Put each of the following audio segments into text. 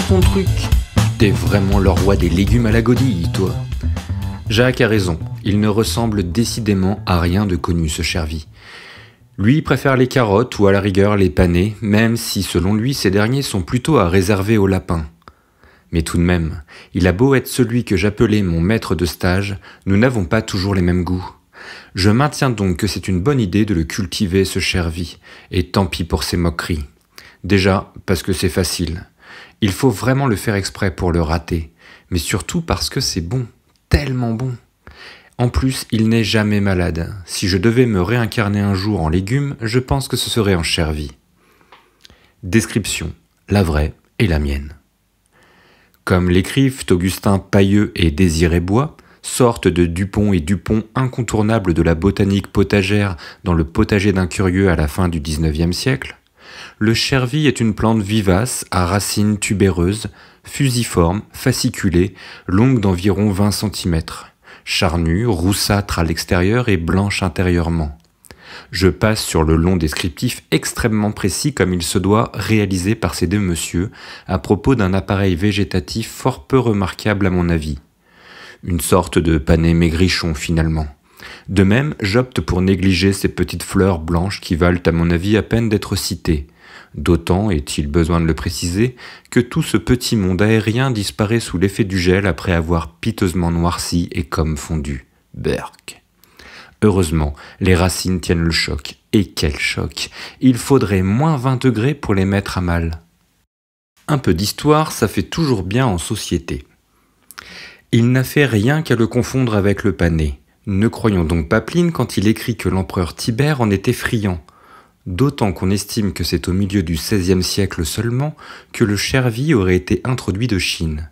ton truc. T'es vraiment le roi des légumes à la godille, toi. Jacques a raison, il ne ressemble décidément à rien de connu, ce Chervy. Lui préfère les carottes ou à la rigueur les panais, même si selon lui ces derniers sont plutôt à réserver aux lapins. Mais tout de même, il a beau être celui que j'appelais mon maître de stage, nous n'avons pas toujours les mêmes goûts. Je maintiens donc que c'est une bonne idée de le cultiver, ce Chervy, et tant pis pour ses moqueries. Déjà, parce que c'est facile. Il faut vraiment le faire exprès pour le rater, mais surtout parce que c'est bon, tellement bon. En plus, il n'est jamais malade. Si je devais me réincarner un jour en légumes, je pense que ce serait en Chervy. Description, la vraie et la mienne. Comme l'écrivent Augustin Pailleux et Désiré Bois, sorte de Dupont et Dupont incontournables de la botanique potagère dans le potager d'un curieux à la fin du XIXe siècle, le Chervy est une plante vivace à racines tubéreuses, fusiforme, fasciculée, longue d'environ 20 cm. Charnue, roussâtre à l'extérieur et blanche intérieurement. Je passe sur le long descriptif extrêmement précis comme il se doit réalisé par ces deux messieurs à propos d'un appareil végétatif fort peu remarquable à mon avis. Une sorte de panais maigrichon finalement. De même, j'opte pour négliger ces petites fleurs blanches qui valent à mon avis à peine d'être citées. D'autant, est-il besoin de le préciser, que tout ce petit monde aérien disparaît sous l'effet du gel après avoir piteusement noirci et comme fondu. Berk. Heureusement, les racines tiennent le choc. Et quel choc! Il faudrait moins 20 degrés pour les mettre à mal. Un peu d'histoire, ça fait toujours bien en société. Il n'a fait rien qu'à le confondre avec le panais. Ne croyons donc pas Pline quand il écrit que l'empereur Tibère en était friand. D'autant qu'on estime que c'est au milieu du XVIe siècle seulement que le Chervy aurait été introduit de Chine.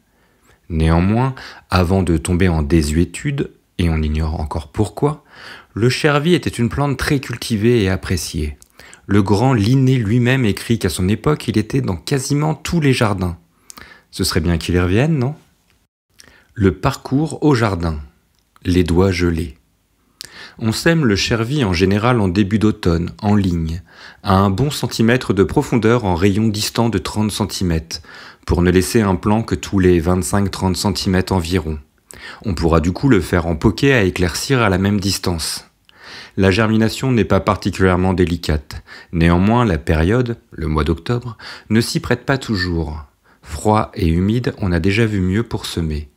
Néanmoins, avant de tomber en désuétude, et on ignore encore pourquoi, le Chervy était une plante très cultivée et appréciée. Le grand Linné lui-même écrit qu'à son époque, il était dans quasiment tous les jardins. Ce serait bien qu'il y revienne, non? Le parcours au jardin. Les doigts gelés. On sème le Chervy en général en début d'automne, en ligne, à un bon centimètre de profondeur en rayon distant de 30 cm, pour ne laisser un plant que tous les 25-30 cm environ. On pourra du coup le faire en poquet à éclaircir à la même distance. La germination n'est pas particulièrement délicate. Néanmoins, la période, le mois d'octobre, ne s'y prête pas toujours. Froid et humide, on a déjà vu mieux pour semer.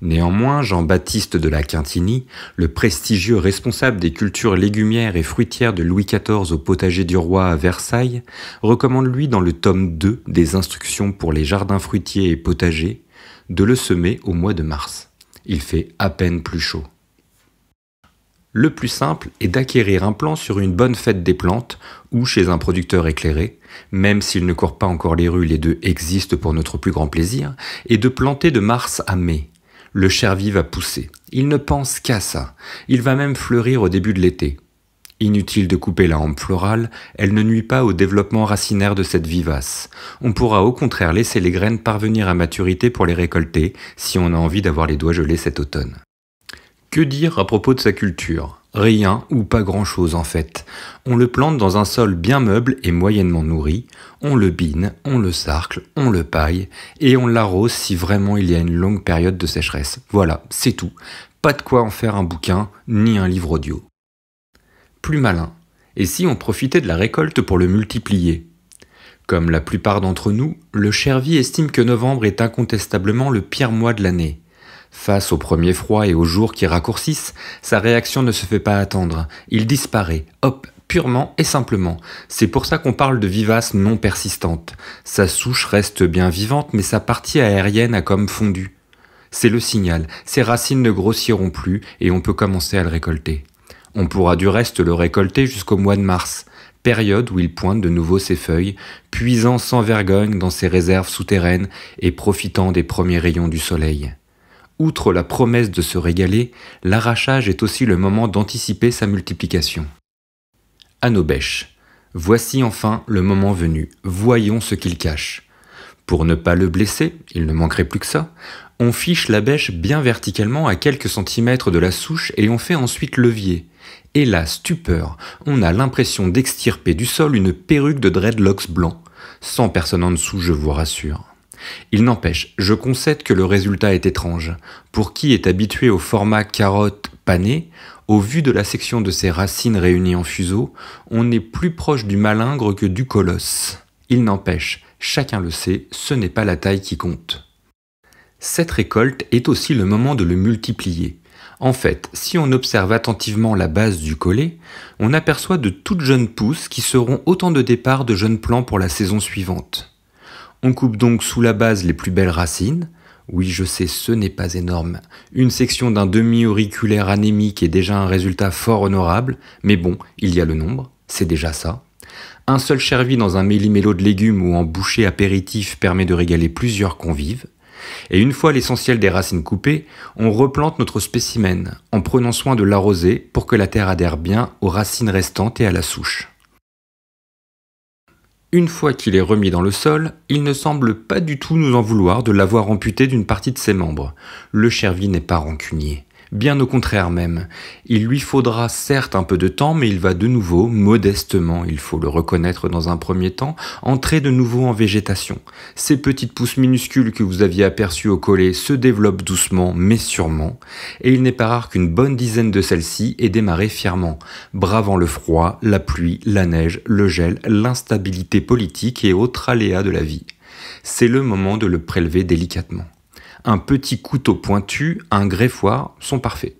Néanmoins, Jean-Baptiste de la Quintinie, le prestigieux responsable des cultures légumières et fruitières de Louis XIV au potager du roi à Versailles, recommande lui dans le tome 2 des instructions pour les jardins fruitiers et potagers de le semer au mois de mars. Il fait à peine plus chaud. Le plus simple est d'acquérir un plant sur une bonne fête des plantes ou chez un producteur éclairé, même s'il ne court pas encore les rues, les deux existent pour notre plus grand plaisir, et de planter de mars à mai. Le Chervy va pousser. Il ne pense qu'à ça. Il va même fleurir au début de l'été. Inutile de couper la hampe florale, elle ne nuit pas au développement racinaire de cette vivace. On pourra au contraire laisser les graines parvenir à maturité pour les récolter si on a envie d'avoir les doigts gelés cet automne. Que dire à propos de sa culture? Rien ou pas grand-chose en fait. On le plante dans un sol bien meuble et moyennement nourri, on le bine, on le sarcle, on le paille, et on l'arrose si vraiment il y a une longue période de sécheresse. Voilà, c'est tout. Pas de quoi en faire un bouquin, ni un livre audio. Plus malin. Et si on profitait de la récolte pour le multiplier? Comme la plupart d'entre nous, le Chervy estime que novembre est incontestablement le pire mois de l'année. Face au premier froid et aux jours qui raccourcissent, sa réaction ne se fait pas attendre. Il disparaît, hop, purement et simplement. C'est pour ça qu'on parle de vivace non persistante. Sa souche reste bien vivante, mais sa partie aérienne a comme fondu. C'est le signal, ses racines ne grossiront plus et on peut commencer à le récolter. On pourra du reste le récolter jusqu'au mois de mars, période où il pointe de nouveau ses feuilles, puisant sans vergogne dans ses réserves souterraines et profitant des premiers rayons du soleil. Outre la promesse de se régaler, l'arrachage est aussi le moment d'anticiper sa multiplication. À nos bêches. Voici enfin le moment venu. Voyons ce qu'il cache. Pour ne pas le blesser, il ne manquerait plus que ça, on fiche la bêche bien verticalement à quelques centimètres de la souche et on fait ensuite levier. Et là, stupeur, on a l'impression d'extirper du sol une perruque de dreadlocks blancs. Sans personne en dessous, je vous rassure. Il n'empêche, je concède que le résultat est étrange. Pour qui est habitué au format carotte panée, au vu de la section de ses racines réunies en fuseau, on est plus proche du malingre que du colosse. Il n'empêche, chacun le sait, ce n'est pas la taille qui compte. Cette récolte est aussi le moment de le multiplier. En fait, si on observe attentivement la base du collet, on aperçoit de toutes jeunes pousses qui seront autant de départs de jeunes plants pour la saison suivante. On coupe donc sous la base les plus belles racines. Oui, je sais, ce n'est pas énorme. Une section d'un demi-auriculaire anémique est déjà un résultat fort honorable, mais bon, il y a le nombre, c'est déjà ça. Un seul chervi dans un méli-mélo de légumes ou en bouchée apéritif permet de régaler plusieurs convives. Et une fois l'essentiel des racines coupées, on replante notre spécimen, en prenant soin de l'arroser pour que la terre adhère bien aux racines restantes et à la souche. Une fois qu'il est remis dans le sol, il ne semble pas du tout nous en vouloir de l'avoir amputé d'une partie de ses membres. Le chervi n'est pas rancunier. Bien au contraire même. Il lui faudra certes un peu de temps, mais il va de nouveau, modestement, il faut le reconnaître dans un premier temps, entrer de nouveau en végétation. Ces petites pousses minuscules que vous aviez aperçues au collet se développent doucement, mais sûrement, et il n'est pas rare qu'une bonne dizaine de celles-ci aient démarré fièrement, bravant le froid, la pluie, la neige, le gel, l'instabilité politique et autres aléas de la vie. C'est le moment de le prélever délicatement. Un petit couteau pointu, un greffoir sont parfaits.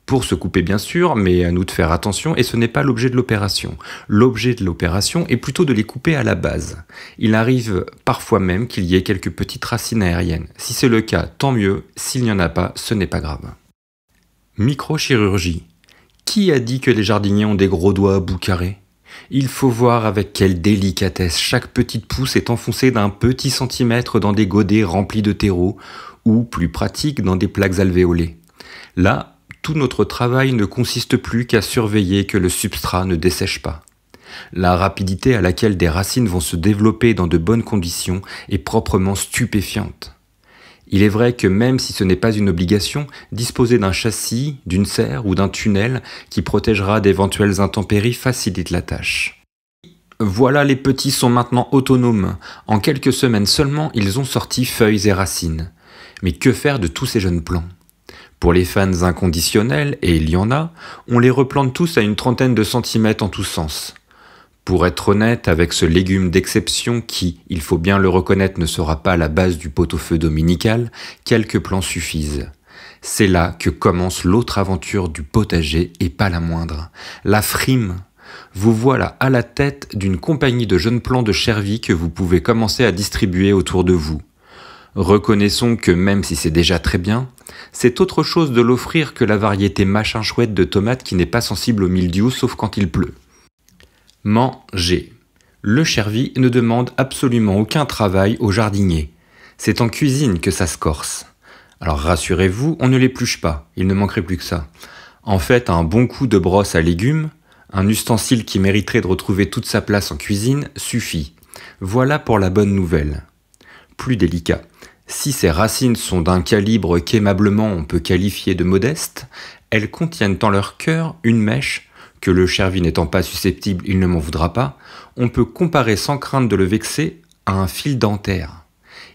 Pour se couper bien sûr, mais à nous de faire attention, et ce n'est pas l'objet de l'opération. L'objet de l'opération est plutôt de les couper à la base. Il arrive parfois même qu'il y ait quelques petites racines aériennes. Si c'est le cas, tant mieux. S'il n'y en a pas, ce n'est pas grave. Microchirurgie. Qui a dit que les jardiniers ont des gros doigts à bout carré ? Il faut voir avec quelle délicatesse chaque petite pousse est enfoncée d'un petit centimètre dans des godets remplis de terreau, ou, plus pratique, dans des plaques alvéolées. Là, tout notre travail ne consiste plus qu'à surveiller que le substrat ne dessèche pas. La rapidité à laquelle des racines vont se développer dans de bonnes conditions est proprement stupéfiante. Il est vrai que même si ce n'est pas une obligation, disposer d'un châssis, d'une serre ou d'un tunnel qui protégera d'éventuelles intempéries facilite la tâche. Voilà, les petits sont maintenant autonomes. En quelques semaines seulement, ils ont sorti feuilles et racines. Mais que faire de tous ces jeunes plants ? Pour les fans inconditionnels, et il y en a, on les replante tous à une trentaine de centimètres en tous sens. Pour être honnête avec ce légume d'exception qui, il faut bien le reconnaître, ne sera pas la base du pot-au-feu dominical, quelques plants suffisent. C'est là que commence l'autre aventure du potager et pas la moindre. La frime. Vous voilà à la tête d'une compagnie de jeunes plants de chervi que vous pouvez commencer à distribuer autour de vous. Reconnaissons que même si c'est déjà très bien, c'est autre chose de l'offrir que la variété machin chouette de tomates qui n'est pas sensible au mildiou sauf quand il pleut. Manger. Le chervi ne demande absolument aucun travail au jardinier. C'est en cuisine que ça se corse. Alors rassurez-vous, on ne l'épluche pas, il ne manquerait plus que ça. En fait, un bon coup de brosse à légumes, un ustensile qui mériterait de retrouver toute sa place en cuisine, suffit. Voilà pour la bonne nouvelle. Plus délicat. Si ces racines sont d'un calibre qu'aimablement on peut qualifier de modeste, elles contiennent en leur cœur une mèche que le chervi n'étant pas susceptible, il ne m'en voudra pas, on peut comparer sans crainte de le vexer à un fil dentaire.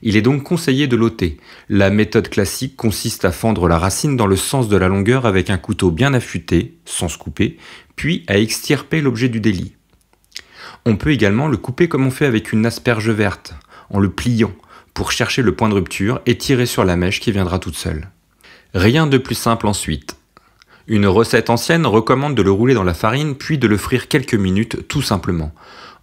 Il est donc conseillé de l'ôter. La méthode classique consiste à fendre la racine dans le sens de la longueur avec un couteau bien affûté, sans se couper, puis à extirper l'objet du délit. On peut également le couper comme on fait avec une asperge verte, en le pliant, pour chercher le point de rupture et tirer sur la mèche qui viendra toute seule. Rien de plus simple ensuite. Une recette ancienne recommande de le rouler dans la farine puis de le frire quelques minutes tout simplement.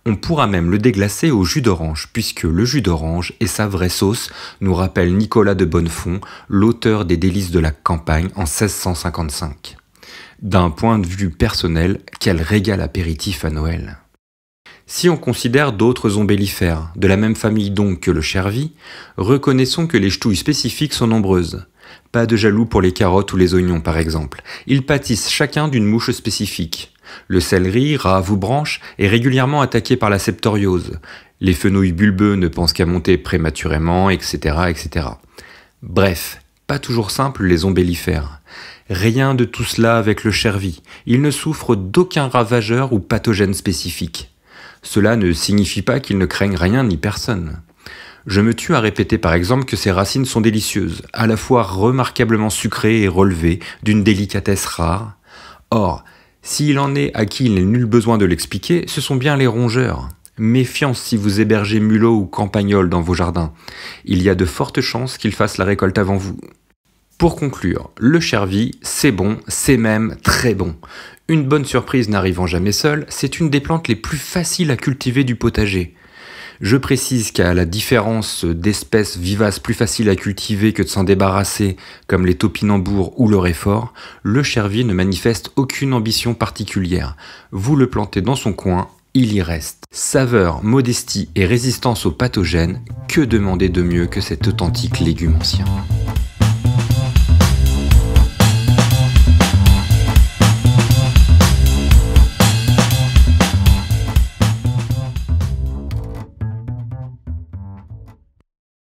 On pourra même le déglacer au jus d'orange, puisque le jus d'orange et sa vraie sauce nous rappellent Nicolas de Bonnefond, l'auteur des Délices de la campagne en 1655. D'un point de vue personnel, quel régal apéritif à Noël. Si on considère d'autres ombellifères, de la même famille donc que le chervi, reconnaissons que les ch'touilles spécifiques sont nombreuses. Pas de jaloux pour les carottes ou les oignons par exemple. Ils pâtissent chacun d'une mouche spécifique. Le céleri, rave ou branche, est régulièrement attaqué par la septoriose. Les fenouils bulbeux ne pensent qu'à monter prématurément, etc., etc. Bref, pas toujours simple les ombellifères. Rien de tout cela avec le chervi. Il ne souffre d'aucun ravageur ou pathogène spécifique. Cela ne signifie pas qu'ils ne craignent rien ni personne. Je me tue à répéter par exemple que ces racines sont délicieuses, à la fois remarquablement sucrées et relevées, d'une délicatesse rare. Or, s'il en est à qui il n'est nul besoin de l'expliquer, ce sont bien les rongeurs. Méfiance si vous hébergez mulots ou campagnols dans vos jardins. Il y a de fortes chances qu'ils fassent la récolte avant vous. Pour conclure, le chervi, c'est bon, c'est même très bon. Une bonne surprise n'arrivant jamais seule, c'est une des plantes les plus faciles à cultiver du potager. Je précise qu'à la différence d'espèces vivaces plus faciles à cultiver que de s'en débarrasser, comme les topinambours ou le réfort, le chervi ne manifeste aucune ambition particulière. Vous le plantez dans son coin, il y reste. Saveur, modestie et résistance aux pathogènes, que demander de mieux que cet authentique légume ancien ?